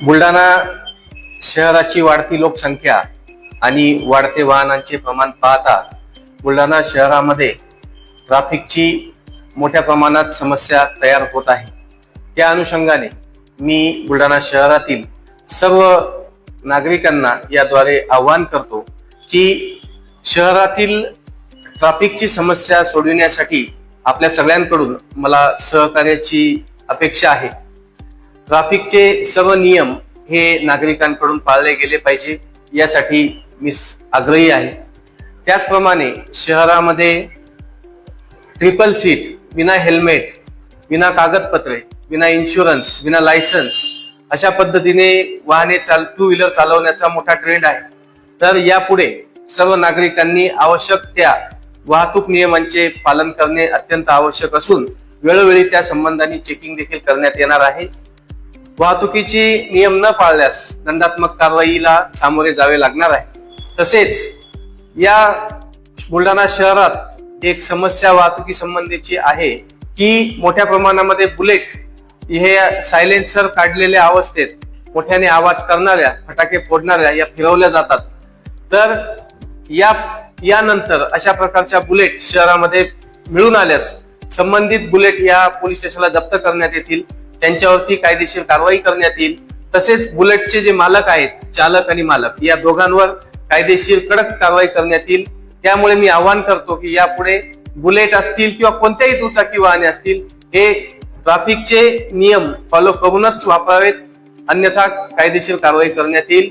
बुलढाणा शहराची वाढती लोकसंख्या आणि वाढते वाहनांचे प्रमाण पाहता बुलढाणा शहरामध्ये ट्रॅफिकची मोठ्या प्रमाणात समस्या तयार होत आहे। त्या अनुषंगाने मी बुलढाणा शहरातील सर्व नागरिकांना याद्वारे आवाहन करतो की शहरातील ट्रॅफिकची समस्या सोडविण्यासाठी आपल्या सगळ्यांकडून मला सहकार्याची अपेक्षा आहे। ट्रॅफिकचे सर्व नियम हे नागरिकांकडून पाळले गेले पाहिजे यासाठी मी आग्रही आहे। त्याचप्रमाणे शहरामध्ये ट्रिपल सीट, बिना हेल्मेट, बिना कागदपत्रे, बिना इन्शुरन्स, बिना लायसन्स अशा पद्धतीने वाहने टू व्हीलर चालवण्याचा मोठा ट्रेंड आहे। तर यापुढे सर्व नागरिकांनी आवश्यक त्या वाहतूक नियमांचे पालन करणे अत्यंत आवश्यक असून वेळोवेळी त्या संबंधाने चेकिंग देखील करण्यात येणार आहे। वाहतुकीचे नियम न पाळल्यास दंडात्मक कारवाईला सामोरे जावे लागणार आहे। तसेच या बुलढाणा शहरात एक समस्या वाहतुकी संबंधीची आहे की मोठ्या प्रमाणामध्ये बुलेट हे सायलेन्सर काढलेल्या अवस्थेत मोठ्याने आवाज करणाऱ्या, फटाके फोडणाऱ्या या फिरवल्या जातात। तर यानंतर अशा प्रकारच्या बुलेट शहरामध्ये मिळून आल्यास संबंधित बुलेट या पोलीस स्टेशनला जप्त करण्यात येतील, त्यांच्यावरती कायदेशीर कारवाई करण्यात येईल। तसेच बुलेटचे जे मालक आहेत, चालक आणि मालक या दोघांवर कायदेशीर कडक कारवाई करण्यात येईल। त्यामुळे मी आवाहन करतो की यापुढे बुलेट असतील किंवा कोणत्याही दुचाकी वाहने असतील हे ट्रॅफिकचे नियम फॉलो करूनच वापरावेत, अन्यथा कायदेशीर कारवाई करण्यात येईल।